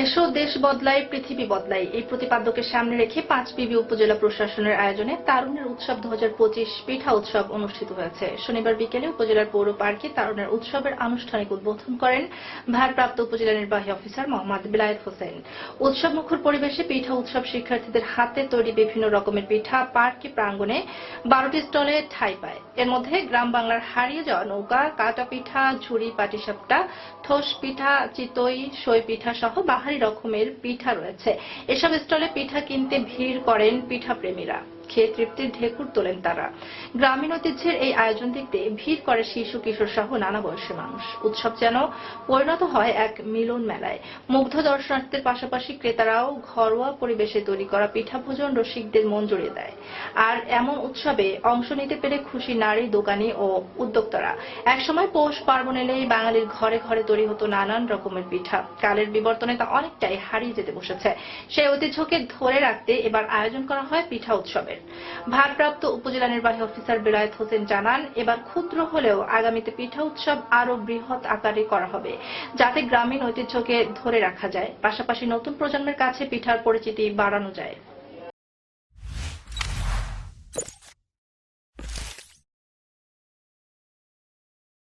এসো দেশ বদলাই পৃথিবী বদলাই এই প্রতিপাদ্যকে সামনে রেখে পাঁচবিবি উপজেলা প্রশাসনের আয়োজনে তারুণ্যের উৎসব 2025 পিঠা উৎসব অনুষ্ঠিত হয়েছে। শনিবার বিকেলে উপজেলার পৌর পার্কে তারুণ্যের উৎসবের আনুষ্ঠানিক উদ্বোধন করেন ভারপ্রাপ্ত উপজেলা নির্বাহী অফিসার মোহাম্মদ বিলায়েত হোসেন। উৎসবমুখর পরিবেশে পিঠা উৎসব শিক্ষার্থীদের হাতে তৈরি বিভিন্ন রকমের পিঠা পার্কে প্রাঙ্গণে 12টি স্টলে ঠাঁই পায়। এর মধ্যে গ্রাম বাংলার হারিয়ে যাওয়া নৌকা, কাটা পিঠা, ঝুড়ি, পাটিসাপটা, ঠোস পিঠা, চিতই, সই পিঠা সহ বাহারি রকমের পিঠা রয়েছে। এসব স্টলে পিঠা কিনতে ভিড় করেন পিঠা প্রেমীরা। খেয়ে তৃপ্তির ঢেকুর তোলেন তারা। গ্রামীণ ঐতিহ্যের এই আয়োজন দেখতে ভিড় করে শিশু কিশোর সহ নানা বয়সী মানুষ। উৎসব যেন পরিণত হয় এক মিলন মেলায়। মুগ্ধ দর্শনার্থীদের পাশাপাশি ক্রেতারাও ঘরোয়া পরিবেশে তৈরি করা পিঠা ভোজন রসিকদের মন জড়িয়ে দেয়। আর এমন উৎসবে অংশ নিতে পেরে খুশি নারী, দোকানি ও উদ্যোক্তারা। একসময় পৌষ পার্বণ এলেই বাঙালির ঘরে ঘরে তৈরি হতো নানান রকমের পিঠা। কালের বিবর্তনে তা অনেকটাই হারিয়ে যেতে বসেছে। সেই ঐতিহ্যকে ধরে রাখতে এবার আয়োজন করা হয় পিঠা উৎসবের। ভারপ্রাপ্ত উপজেলা নির্বাহী অফিসার বিলায়েত হোসেন জানান, এবার ক্ষুদ্র হলেও আগামীতে পিঠা উৎসব আরো বৃহৎ আকারে করা হবে, যাতে গ্রামীণ ঐতিহ্যকে ধরে রাখা যায়, পাশাপাশি নতুন প্রজন্মের কাছে পিঠার পরিচিতি বাড়ানো যায়।